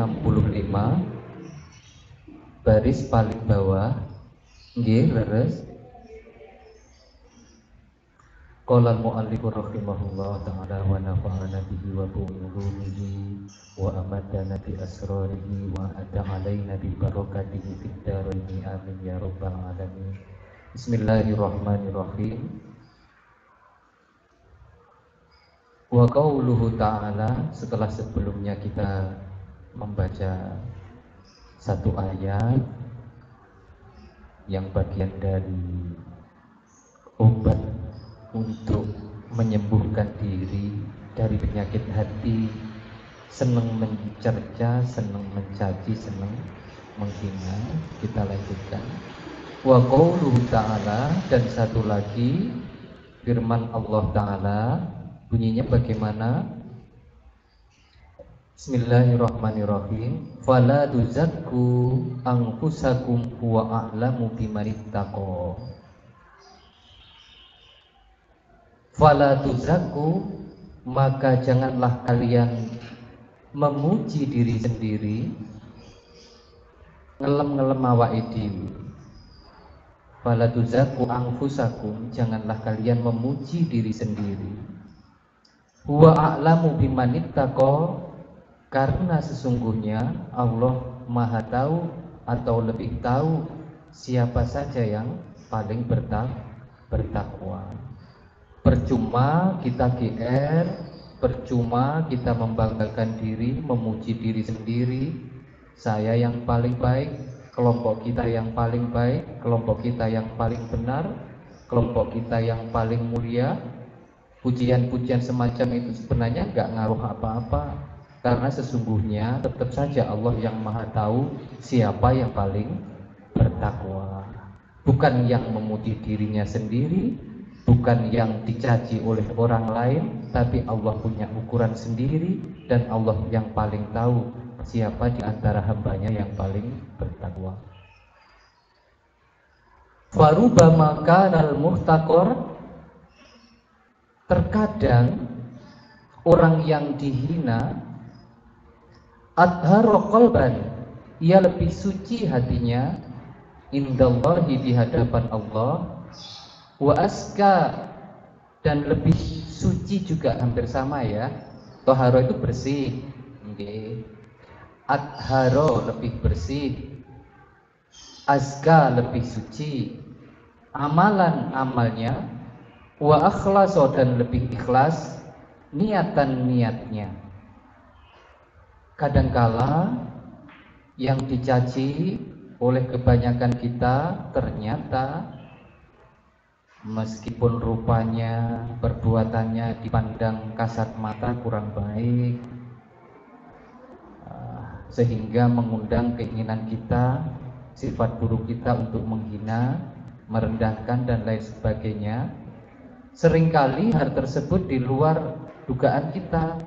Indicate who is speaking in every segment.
Speaker 1: 65 baris paling bawah. Nggih, leres. Qala al-mu'allif rahimahullah ta'ala wa nafa'ana bihi wa bi'ulumihi wa amadana bi asrarihi wa ada alaina bi barakatihi fid dharaini amin ya rabbal alamin. Bismillahirrahmanirrahim. Wa qauluhu ta'ala, setelah sebelumnya kita membaca satu ayat yang bagian dari obat untuk menyembuhkan diri dari penyakit hati, senang mencerca, senang mencaci, senang menghina. Kita lanjutkan. Wa qauluhu ta'ala, dan satu lagi firman Allah Ta'ala, bunyinya bagaimana? Bismillahirrahmanirrahim. Fala tuzakku anfusakum huwa a'lamu bimanittaqo. Fala tuzakku, maka janganlah kalian memuji diri sendiri, ngelem-ngelem awake dhewe. Fala tuzakku anfusakum, janganlah kalian memuji diri sendiri. Huwa a'lamu bimanittaqo, karena sesungguhnya Allah Maha tahu atau lebih tahu siapa saja yang paling bertakwa. Percuma kita GR, percuma kita membanggakan diri, memuji diri sendiri. Saya yang paling baik, kelompok kita yang paling baik, kelompok kita yang paling benar, kelompok kita yang paling mulia. Pujian-pujian semacam itu sebenarnya nggak ngaruh apa-apa, karena sesungguhnya tetap saja Allah yang Maha tahu siapa yang paling bertakwa. Bukan yang memuji dirinya sendiri, bukan yang dicaci oleh orang lain, tapi Allah punya ukuran sendiri, dan Allah yang paling tahu siapa di antara hambanya yang paling bertakwa. Farubama kanal muhtaqor, terkadang orang yang dihina adharo qalban, ia lebih suci hatinya, indallahi, di hadapan Allah, wa aska, dan lebih suci juga, hampir sama ya. Toharo itu bersih, okay. Adharo lebih bersih, aska lebih suci, amalan amalnya, wa akhlaso, dan lebih ikhlas, niatan niatnya. Kadangkala yang dicaci oleh kebanyakan kita ternyata meskipun rupanya, perbuatannya dipandang kasat mata kurang baik, sehingga mengundang keinginan kita, sifat buruk kita untuk menghina, merendahkan, dan lain sebagainya. Seringkali hal tersebut di luar dugaan kita.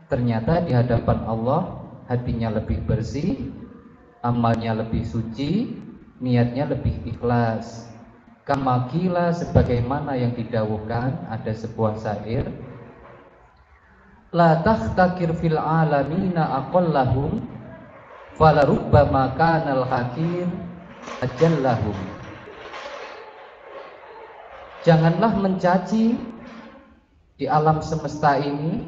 Speaker 1: Ternyata di hadapan Allah hatinya lebih bersih, amalnya lebih suci, niatnya lebih ikhlas. Kamakila, sebagaimana yang didawuhkan, ada sebuah syair, la takhtakir fil alamina aqallahum falarubbama kanal hakir ajallahum. Janganlah mencaci di alam semesta ini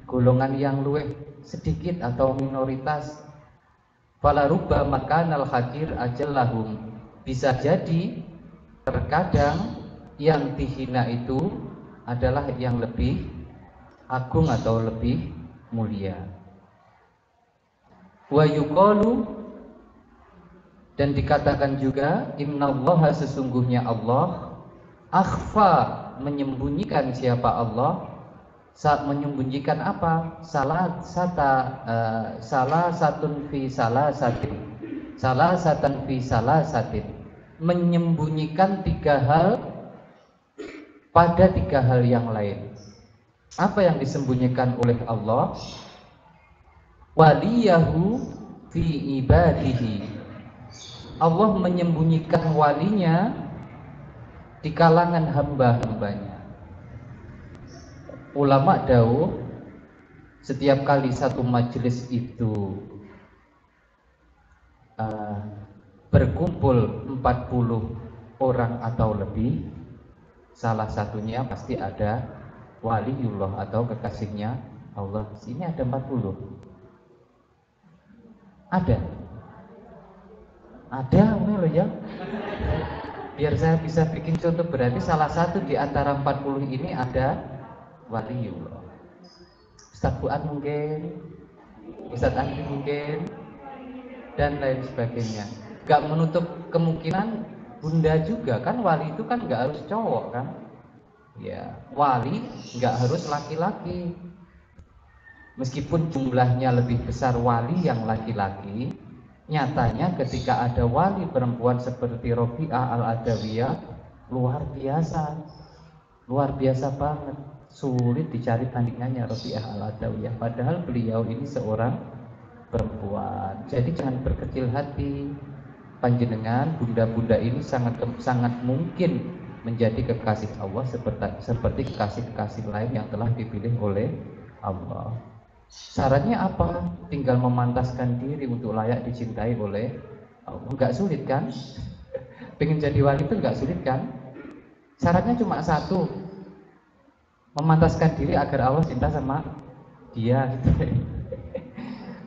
Speaker 1: golongan yang luwih sedikit atau minoritas. Falarubbama kanal hakir ajallahum, bisa jadi terkadang yang dihina itu adalah yang lebih agung atau lebih mulia. Wa yuqalu, dan dikatakan juga, innallaha, sesungguhnya Allah, akhfa, menyembunyikan. Siapa Allah? Saat menyembunyikan apa? Salah satun fi salah satin, salah satan fi salah satin, menyembunyikan tiga hal pada tiga hal yang lain. Apa yang disembunyikan oleh Allah? Waliyahu fi ibadihi, Allah menyembunyikan walinya di kalangan hamba-hambanya. Ulama dawuh, Setiap kali satu majelis itu berkumpul 40 orang atau lebih, salah satunya pasti ada waliullah atau kekasihnya Allah. Ini ada 40. Ada ini loh ya. Biar saya bisa bikin contoh, berarti salah satu di antara 40 ini ada waliullah. Ustaz Fuad mungkin, Ustaz Andi mungkin, dan lain sebagainya. Gak menutup kemungkinan bunda juga, kan wali itu kan gak harus cowok kan. Ya, wali gak harus laki-laki. Meskipun jumlahnya lebih besar wali yang laki-laki, nyatanya ketika ada wali perempuan seperti Robi'ah Al-Adawiyah, luar biasa banget. Sulit dicari tandingannya Robi'ah Al-Adawiyah, padahal beliau ini seorang perempuan. Jadi jangan berkecil hati. Panjenengan bunda-bunda ini sangat mungkin menjadi kekasih Allah seperti kekasih-kekasih lain yang telah dipilih oleh Allah. Syaratnya apa? Tinggal memantaskan diri untuk layak dicintai oleh Allah. Enggak sulit kan? Pengen jadi wali itu enggak sulit kan? Syaratnya cuma satu, memantaskan diri agar Allah cinta sama dia.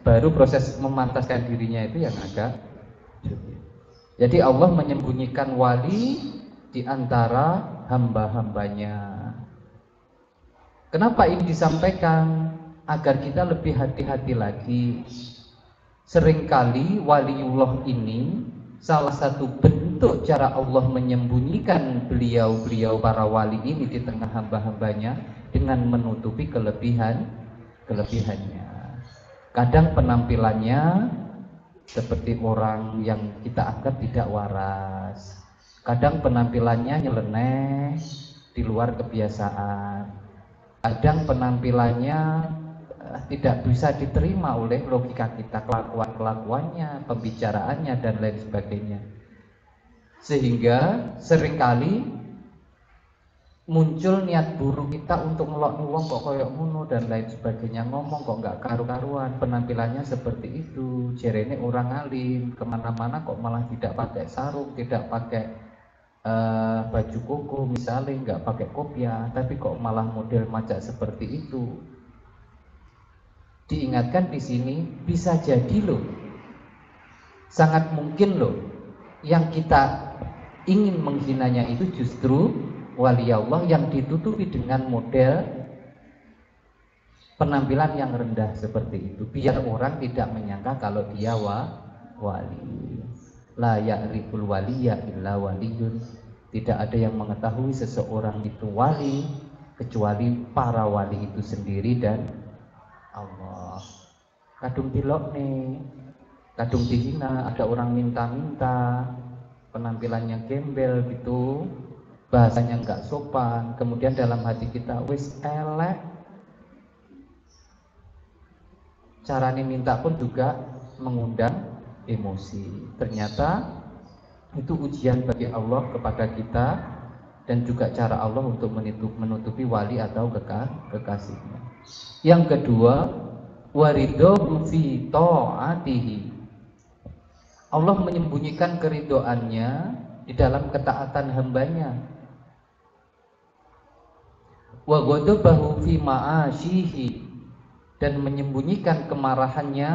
Speaker 1: Baru proses memantaskan dirinya itu yang agak sulit. Jadi Allah menyembunyikan wali di antara hamba-hambanya. Kenapa ini disampaikan? Agar kita lebih hati-hati lagi. Seringkali waliullah ini salah satu bentuk cara Allah menyembunyikan beliau para wali ini di tengah hamba-hambanya dengan menutupi kelebihannya. Kadang penampilannya seperti orang yang kita anggap tidak waras. Kadang penampilannya nyeleneh di luar kebiasaan. Kadang penampilannya tidak bisa diterima oleh logika kita, kelakuannya, pembicaraannya dan lain sebagainya. Sehingga seringkali muncul niat buruk kita untuk ngelokni wong kok koyok ngono dan lain sebagainya, ngomong kok nggak karu-karuan, penampilannya seperti itu, jerene orang alim, kemana-mana kok malah tidak pakai sarung, tidak pakai baju koko misalnya, nggak pakai kopiah, tapi kok malah model macam seperti itu. Diingatkan di sini bisa jadi loh, sangat mungkin loh, yang kita ingin menghinanya itu justru wali Allah yang ditutupi dengan model penampilan yang rendah seperti itu, biar orang tidak menyangka kalau dia wali. La ya'riful waliya illa waliyun. Tidak ada yang mengetahui seseorang itu wali kecuali para wali itu sendiri dan Allah. Kadung tilok nih, kadung dihina, ada orang minta-minta, penampilannya gembel gitu, bahasanya nggak sopan, kemudian dalam hati kita wis elek, caranya minta pun juga mengundang emosi. Ternyata itu ujian bagi Allah kepada kita dan juga cara Allah untuk menutupi wali atau kekasihnya. Yang kedua, waridho fi ta'atihi. Allah menyembunyikan keridoannya di dalam ketaatan hambanya. Wa ghadabahu fi ma'asyihi, dan menyembunyikan kemarahannya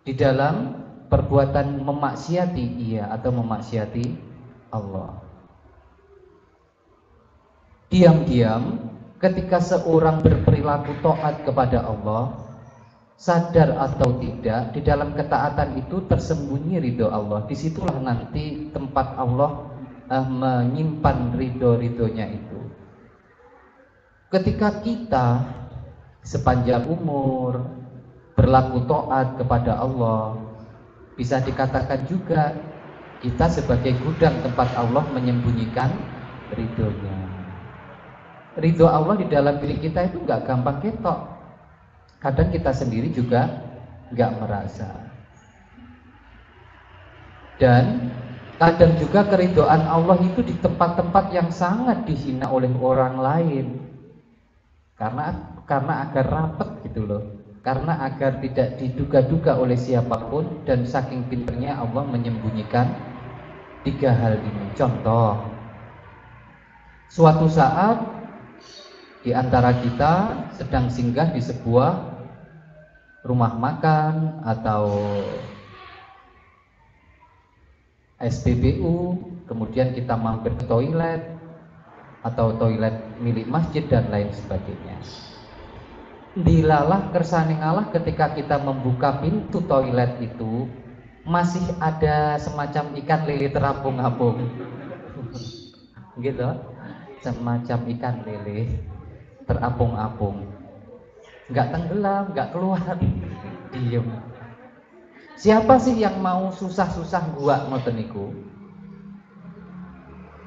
Speaker 1: di dalam perbuatan memaksiati ia atau memaksiati Allah. Diam-diam ketika seorang berperilaku taat kepada Allah, sadar atau tidak, di dalam ketaatan itu tersembunyi ridho Allah. Disitulah nanti tempat Allah menyimpan ridho-ridhonya itu. Ketika kita sepanjang umur berlaku taat kepada Allah, bisa dikatakan juga kita sebagai gudang tempat Allah menyembunyikan ridhonya. Ridho Allah di dalam diri kita itu nggak gampang ketok. Kadang kita sendiri juga nggak merasa. Dan kadang juga keridhaan Allah itu di tempat-tempat yang sangat dihina oleh orang lain. Karena karena agar rapat gitu loh, karena agar tidak diduga-duga oleh siapapun, dan saking pinternya Allah menyembunyikan 3 hal ini. Contoh, suatu saat di antara kita sedang singgah di sebuah rumah makan atau SPBU, kemudian kita mampir ke toilet atau toilet milik masjid dan lain sebagainya. Dilalah kersane ngalah ketika kita membuka pintu toilet itu masih ada semacam ikan lele terapung-apung. Gitu. Semacam ikan lele terapung-apung. Enggak tenggelam, enggak keluar. Diem. Siapa sih yang mau susah-susah gua ngoten niku?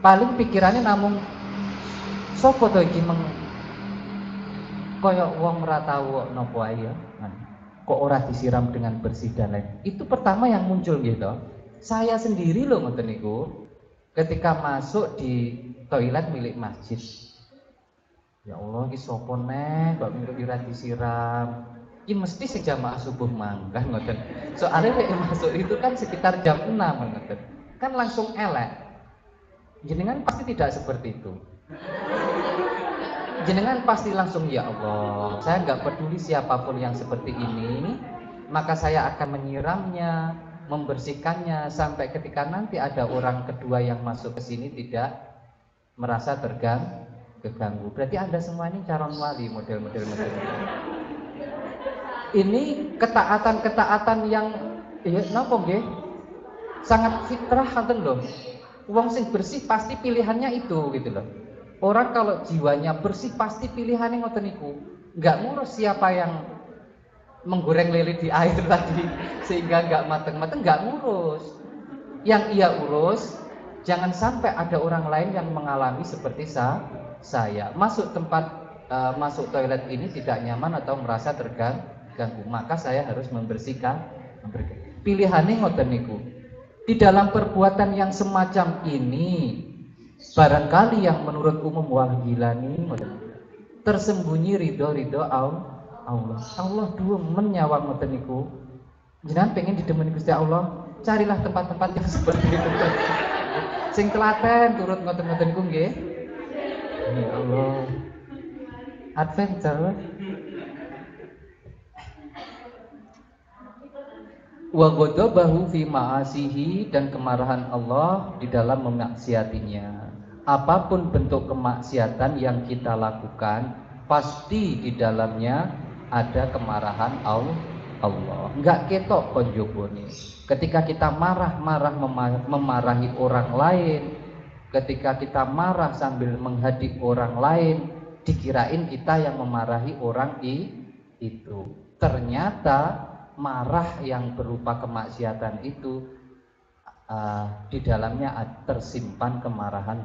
Speaker 1: Paling pikirannya namung sapa to iki koyok wong ora tau napa ae ya. Kok ora disiram dengan bersih dan lain. Itu pertama yang muncul gitu. Saya sendiri loh ngoten niku ketika masuk di toilet milik masjid. Ya Allah, iki sapa neh kok ora disiram. Ini mesti sing jamaah subuh mangkah ngoten. Soalnya lek masuk itu kan sekitar jam 6 ngoten. Kan langsung elek. Jenengan pasti tidak seperti itu. Jenengan pasti langsung, ya Allah, saya nggak peduli siapapun yang seperti ini, maka saya akan menyiramnya, membersihkannya sampai ketika nanti ada orang kedua yang masuk ke sini tidak merasa terganggu. Berarti Anda semua ini calon wali model-model. Ini ketaatan yang ya napa nggih? Sangat fitrah ngoten lho. Wong sing bersih pasti pilihannya itu gitu loh. Orang kalau jiwanya bersih pasti pilihannya ngoten niku. Enggak ngurus siapa yang menggoreng lele di air tadi sehingga enggak mateng-mateng, enggak ngurus. Yang ia urus jangan sampai ada orang lain yang mengalami seperti saya. Masuk toilet ini tidak nyaman atau merasa terganggu, maka saya harus membersihkan. Pilihannya ngoten niku. Di dalam perbuatan yang semacam ini, barangkali yang menurut umum Wahgilani tersembunyi ridho Allah. Allah demen nyawang ngoten niku. Jenengan pengen didemeni Gusti Allah, carilah tempat-tempat yang seperti itu. Sing telaten turut ngoten-ngoten niku nggih. Ya Allah. Adventure. Wa ghadabahu fi ma'asihi, dan kemarahan Allah di dalam memaksiatinya. Apapun bentuk kemaksiatan yang kita lakukan, pasti di dalamnya ada kemarahan Allah. Enggak ketok konjobone. Ketika kita marah-marah memarahi orang lain, ketika kita marah sambil menghadik orang lain, dikirain kita yang memarahi orang itu. Ternyata marah yang berupa kemaksiatan itu di dalamnya tersimpan kemarahan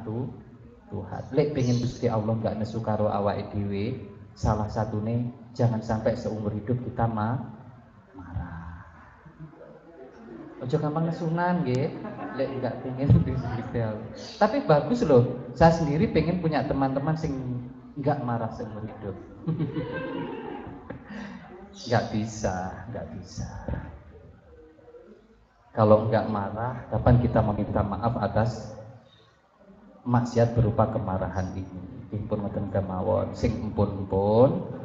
Speaker 1: Tuhan. Lek pengen Gusti Allah enggak nesu karo awake dhewe, salah satune jangan sampai seumur hidup kita marah. Ojo gampang nesunan nggih, lek enggak pengen Gusti Allah. Tapi bagus loh, saya sendiri pengen punya teman-teman sing enggak marah seumur hidup. Enggak bisa. Kalau enggak marah, kapan kita meminta maaf atas maksiat berupa kemarahan ini? Impun ngoten kemawon. Sing empun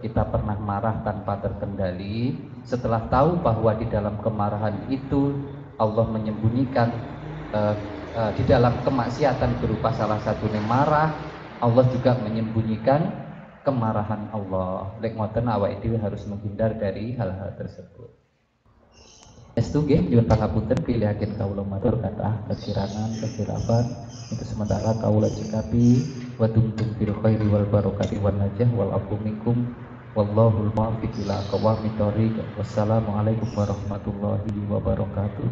Speaker 1: kita pernah marah tanpa terkendali, setelah tahu bahwa di dalam kemarahan itu Allah menyembunyikan di dalam kemaksiatan berupa salah satunya marah, Allah juga menyembunyikan kemarahan Allah. Lek ngoten awake dhewe harus menghindar dari hal-hal tersebut. Estu nggih nyuwun pangapunten pilihaken kawula matur kathah kekirangan kekirafan itu sementara kawula cekapi wa dumtum fil khairi wal barakati wan najah wal afu minkum wallahul muwaffiq ila aqwamit thoriq. Wassalamualaikum warahmatullahi wabarakatuh.